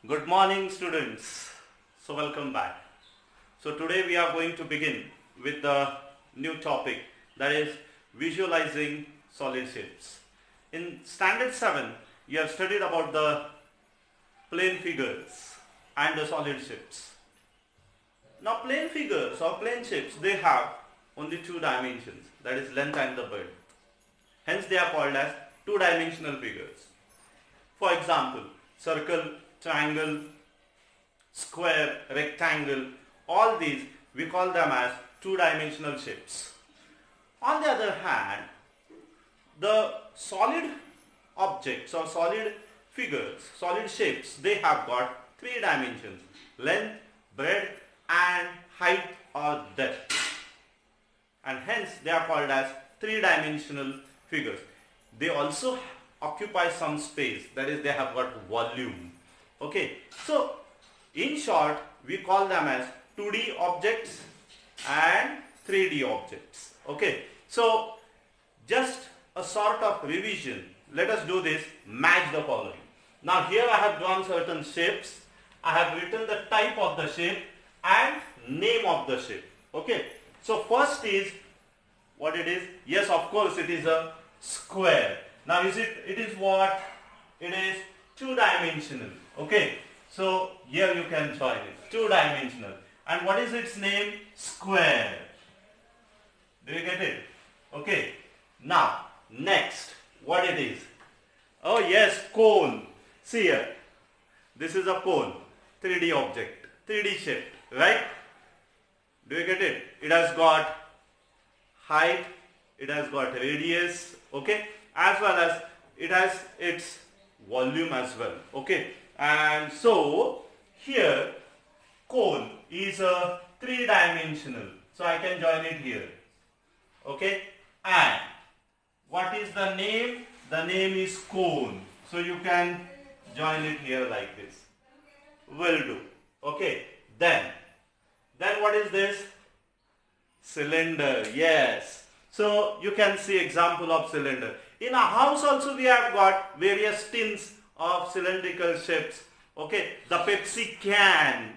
Good morning, students. So welcome back. So today we are going to begin with the new topic, that is visualizing solid shapes. In standard 7 you have studied about the plane figures and the solid shapes. Now plane figures or plane shapes, they have only two dimensions, that is length and the breadth. Hence they are called as two-dimensional figures. For example, circle, triangle, square, rectangle, all these we call them as two-dimensional shapes. On the other hand, the solid objects or solid figures, solid shapes, they have got three dimensions: length, breadth and height or depth. And hence they are called as three-dimensional figures. They also occupy some space, that is they have got volume. Okay, so in short we call them as 2D objects and 3D objects. Okay, so just a sort of revision, let us do this, match the following. Now here I have drawn certain shapes, I have written the type of the shape and name of the shape. Okay, so first is what it is. Yes, of course it is a square. Now it is what? It is two-dimensional. Okay, so here you can join it, two-dimensional. And what is its name? Square. Do you get it? Okay, now next what it is? Oh yes, cone. See here, this is a cone, 3D object, 3D shape, right? Do you get it? It has got height, it has got radius, okay, as well as it has its volume as well. Okay, and so here cone is a three-dimensional, so I can join it here. Okay, and what is the name? The name is cone, so you can join it here like this. Will do. Okay, then what is this? Cylinder. Yes, so you can see example of cylinder. In a house also we have got various tins of cylindrical shapes. Okay, the Pepsi can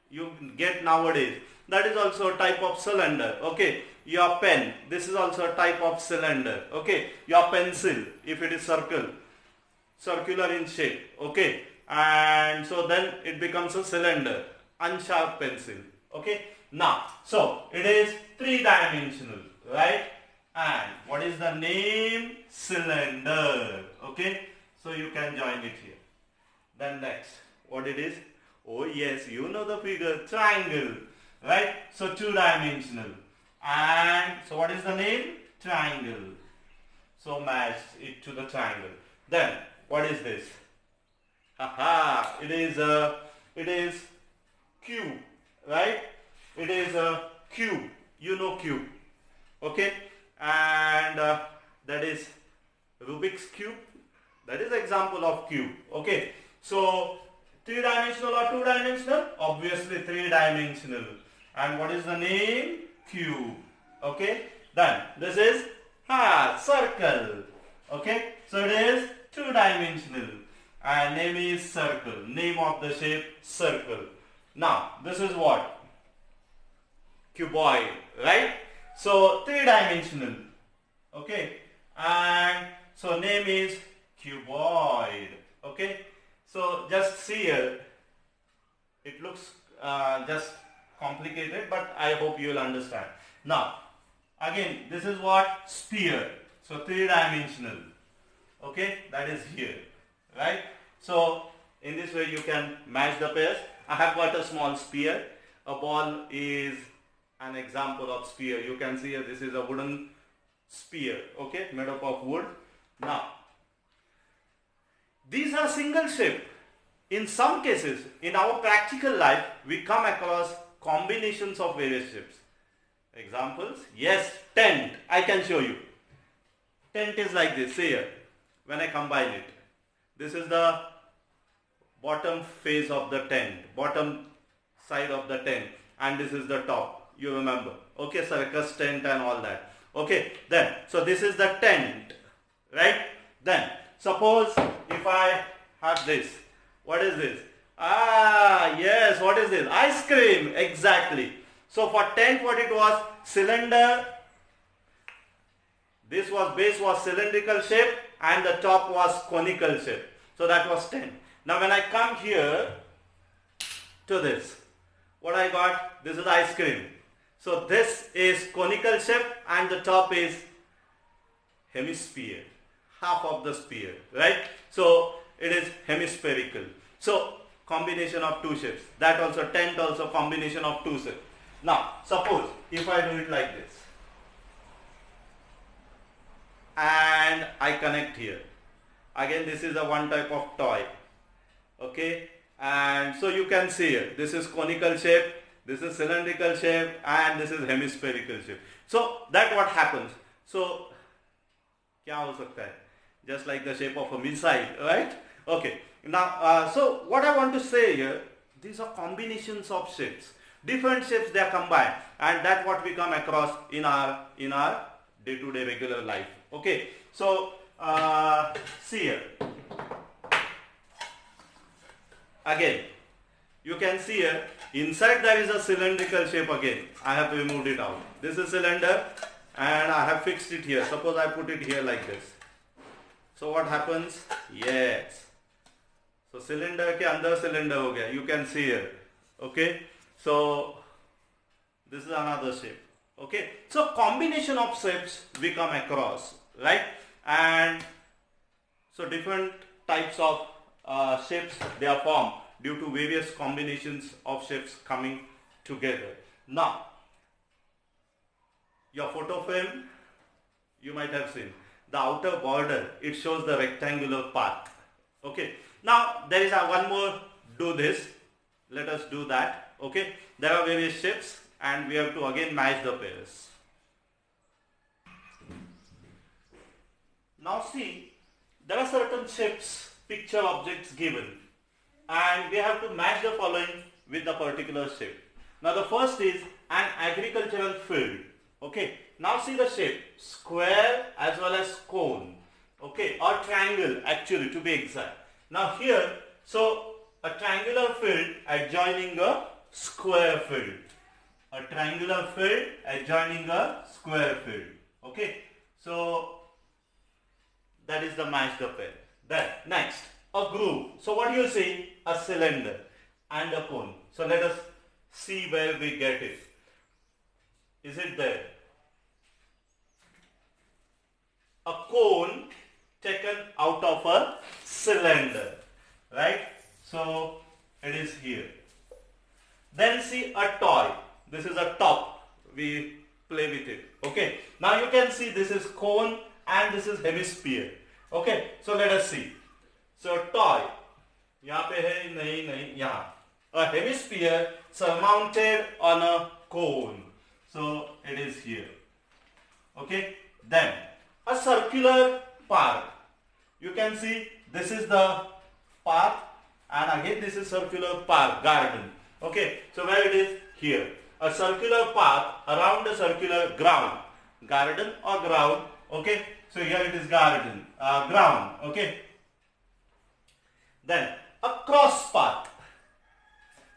you get nowadays, that is also a type of cylinder. Okay, your pen, this is also a type of cylinder. Okay, your pencil, if it is circular in shape. Okay, and so then it becomes a cylinder, unsharp pencil. Okay, now so it is three-dimensional, right? And what is the name? Cylinder. Okay, so you can join it here. Then next, what it is? Oh yes, you know the figure, triangle, right? So two-dimensional. And so what is the name? Triangle. So match it to the triangle. Then what is this? Haha, it is cube, right? It is a cube. You know cube. Okay, and that is Rubik's cube. That is example of cube. Okay, so three-dimensional or two-dimensional? Obviously three-dimensional. And what is the name? Cube. Okay, then this is circle. Okay, so it is two-dimensional and name is circle. Name of the shape, circle. Now this is what? Cuboid, right? So three-dimensional. Okay, and so name is cuboid. Okay, so just see here, it looks just complicated, but I hope you will understand. Now again, this is what? Sphere. So three-dimensional. Okay, that is here, right? So in this way you can match the pairs. I have got a small sphere. A ball is an example of sphere. You can see here, this is a wooden sphere, okay, made up of wood. Now these are single shape. In some cases in our practical life we come across combinations of various shapes. Examples? Yes, tent. I can show you. Tent is like this. See here, when I combine it, this is the bottom face of the tent, bottom side of the tent, and this is the top. You remember? Okay, circus tent and all that. Okay, then so this is the tent, right? Then suppose if I have this, what is this? Ah, yes, what is this? Ice cream, exactly. So for tent, what it was? Cylinder. This was base was cylindrical shape and the top was conical shape. So that was tent. Now when I come here to this, what I got? This is ice cream. So this is conical shape and the top is hemisphere, half of the sphere, right? So it is hemispherical. So combination of two shapes. That also tent also combination of two shapes. Now suppose if I do it like this and I connect here. Again this is a one type of toy. Okay, and so you can see here this is conical shape, this is cylindrical shape and this is hemispherical shape. So that what happens. So क्या हो सकता है? Just like the shape of a missile, right? Okay. Now, so what I want to say here, these are combinations of shapes. Different shapes they are combined, and that's what we come across in our day-to-day regular life. Okay. So see here. Again, you can see here inside there is a cylindrical shape again. I have removed it out. This is cylinder. And I have fixed it here. Suppose I put it here like this. So what happens? Yes. So cylinder के अंदर cylinder हो गया. You can see here. Okay. So this is another shape. Okay. So combination of shapes we come across, right? And so different types of shapes they are formed due to various combinations of shapes coming together. Now, your photo frame, you might have seen the outer border, it shows the rectangular path. Okay, now there is one more, do this, let us do that. Okay, there are various shapes and we have to again match the pairs. Now see, there are certain shapes, picture objects given, and we have to match the following with the particular shape. Now the first is an agricultural field. Okay, now see the shape, square as well as cone, okay, or triangle actually to be exact. Now here, so a triangular field adjoining a square field, a triangular field adjoining a square field, okay. So that is the match the pair. Then next, a groove. So what do you see? A cylinder and a cone. So let us see where we get it. Is it there? A cone taken out of a cylinder, right? So it is here. Then see a toy. This is a top. We play with it. Okay. Now you can see this is cone and this is hemisphere. Okay. So let us see. So toy. यहाँ पे है नहीं यहाँ. A hemisphere surmounted on a cone. So it is here. Okay. Then a circular park. You can see this is the path and again this is circular park, garden. Okay. So where it is? Here. A circular path around a circular ground. Garden or ground. Okay. So here it is garden, ground. Okay. Then a cross path.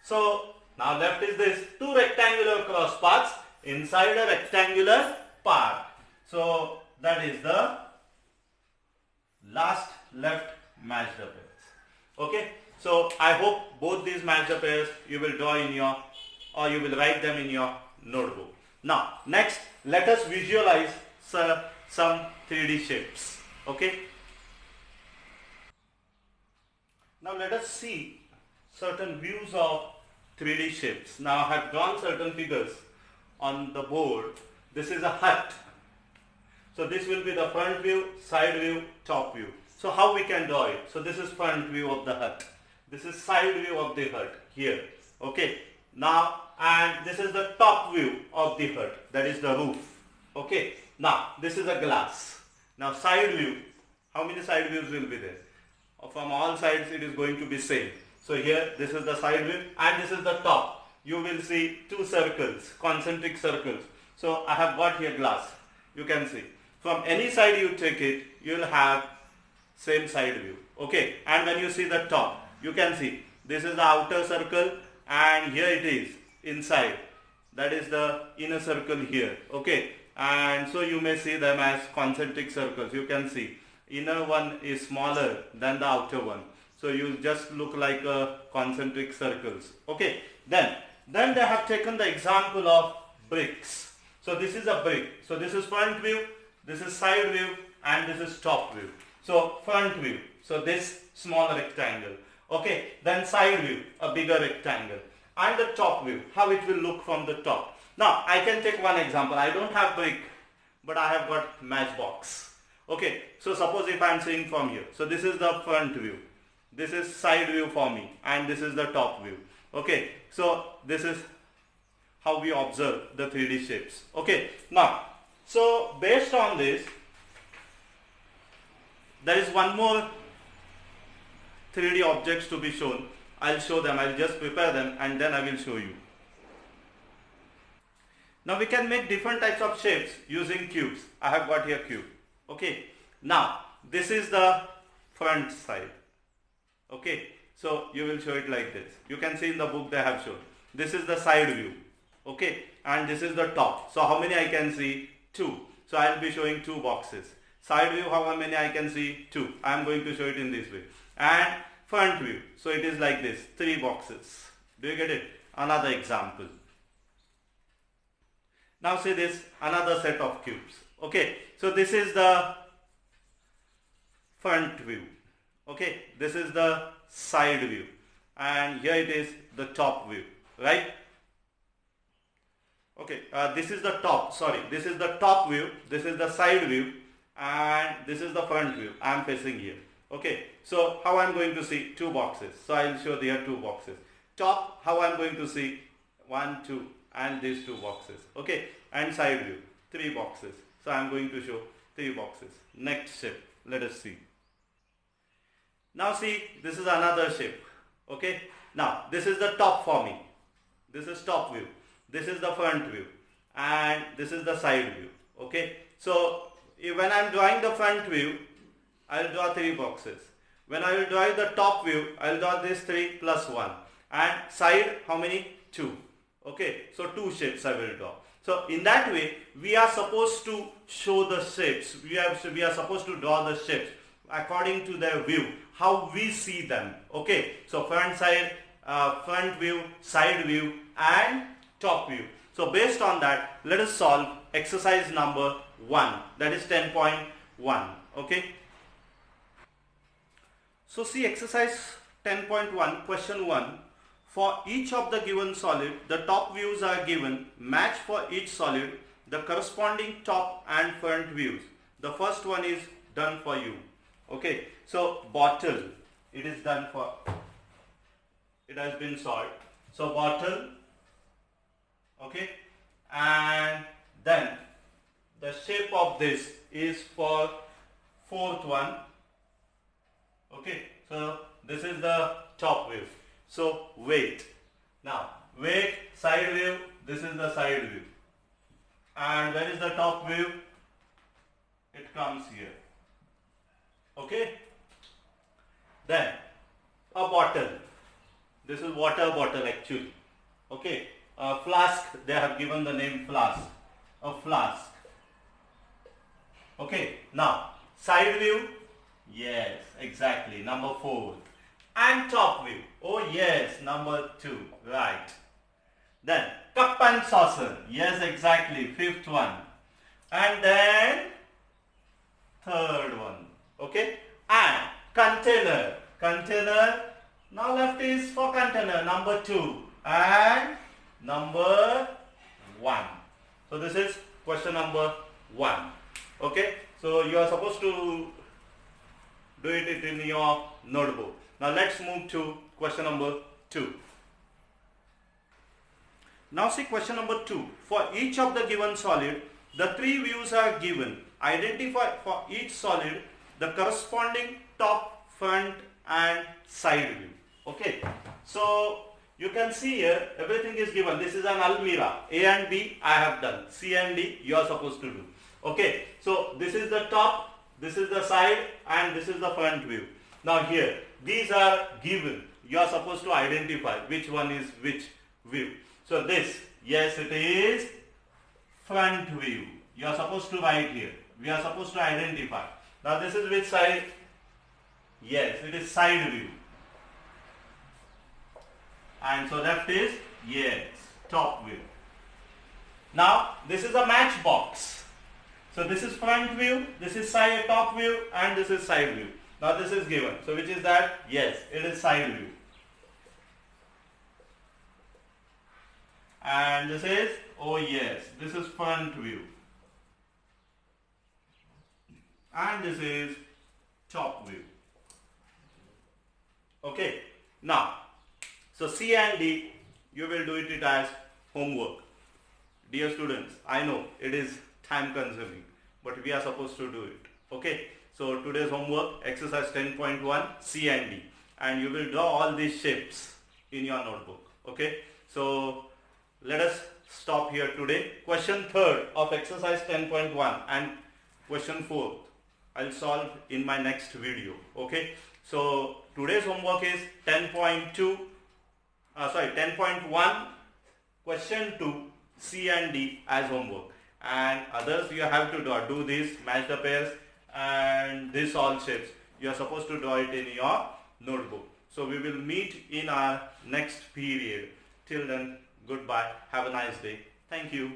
So now left is this, two rectangular cross paths inside a rectangular path. So that is the last left match the pairs. Okay. So I hope both these match the pairs you will draw in your, or you will write them in your notebook. Now next let us visualize some 3D shapes. Okay. Now let us see certain views of 3D shapes. Now I have drawn certain figures on the board. This is a hut. So this will be the front view, side view, top view. So how we can draw it? So this is front view of the hut. This is side view of the hut here. Okay. Now, and this is the top view of the hut. That is the roof. Okay. Now this is a glass. Now side view. How many side views will be there? From all sides it is going to be same. So here this is the side view and this is the top. You will see two circles, concentric circles. So I have got here glass. You can see. From any side you take it, you will have same side view. Okay. And when you see the top, you can see This is the outer circle, and here it is inside. That is the inner circle here. Okay, and so you may see them as concentric circles. You can see inner one is smaller than the outer one, so you just look like a concentric circles. Okay, then they have taken the example of bricks. So this is a brick. So this is front view, this is side view, and this is top view. So front view, so this smaller rectangle. Okay, then side view, a bigger rectangle, and the top view, how it will look from the top. Now I can take one example. I don't have brick, but I have got matchbox. Okay, so suppose if I am seeing from here, so this is the front view, this is side view for me, and this is the top view. Okay, so this is how we observe the 3D shapes. Okay, now, so based on this, there is one more 3D objects to be shown. I'll show them, I'll just prepare them, and then I will show you. Now we can make different types of shapes using cubes. I have got here cube. Okay, now this is the front side. Okay, so you will show it like this. You can see in the book they have shown. This is the side view. Okay, and this is the top. So how many I can see? 2. So I will be showing 2 boxes. Side view, how many I can see? 2. I am going to show it in this way. And front view, so it is like this, 3 boxes. Do you get it? Another example. Now see this, another set of cubes. Okay, so this is the front view. Okay, this is the side view, and here it is the top view, right? Okay, this is the top, sorry, this is the top view, this is the side view, and this is the front view. I am facing here. Okay, so how I am going to see 2 boxes. So I will show there 2 boxes. Top, how I am going to see 1, 2, and these 2 boxes. Okay, and side view, 3 boxes. So I am going to show 3 boxes. Next shape, let us see. Now see, this is another shape. Okay, now this is the top for me. This is top view. This is the front view, and this is the side view. Okay, so when I am drawing the front view, I will draw 3 boxes. When I will draw the top view, I will draw this 3 plus 1, and side how many? 2. Okay, so 2 shapes I will draw. So in that way, we are supposed to show the shapes. We are supposed to draw the shapes according to their view, how we see them. Okay, so front view, side view, and top view. So based on that, let us solve exercise number 1, that is 10.1. Okay, so see exercise 10.1, question 1. For each of the given solid, the top views are given. Match for each solid the corresponding top and front views. The first one is done for you. Okay, so bottle, it is done for, it has been solved. So bottle, okay, and then the shape of this is for 4th one. Okay, so this is the top view. So weight. Now weight, side view, this is the side view. And where is the top view? It comes here. Okay. Then a bottle. This is water bottle actually. Okay. A flask, they have given the name flask. A flask. Okay. Now side view. Yes, exactly. Number 4. And top view. Oh yes, number 2. Right. Then cup and saucer. Yes, exactly. 5th one. And then 3rd one. Okay. And container. Container. Now left is for container. Number 2. And number 1. So this is question number 1. Okay. So you are supposed to do it in your notebook. Now let's move to question number 2. Now see question number 2. For each of the given solid, the 3 views are given. Identify for each solid the corresponding top, front and side view. Okay. So you can see here everything is given. This is an almirah. A and B I have done. C and D you are supposed to do. Okay. So this is the top, this is the side and this is the front view. Now here these are given. you are supposed to identify which one is which view. So this, yes, it is front view. You are supposed to write here. We are supposed to identify. Now this is which side? Yes, it is side view. And so left is, yes, top view. Now this is a matchbox. So this is front view, this is side top view, and this is side view. Now this is given. So which is that? Yes, it is side view. And this is, oh yes, this is front view. And this is top view. Okay. Now, so C and D, you will do it as homework. Dear students, I know it is time consuming, but we are supposed to do it. Okay. So today's homework, exercise 10.1, C and D. And you will draw all these shapes in your notebook. Okay. So let us stop here today. Question 3rd of exercise 10.1 and question 4th I'll solve in my next video. Okay. So today's homework is 10.1 question 2 C and D as homework, and others you have to do this, match the pairs, and this all shapes you are supposed to draw it in your notebook. So we will meet in our next period. Till then, goodbye, have a nice day. Thank you.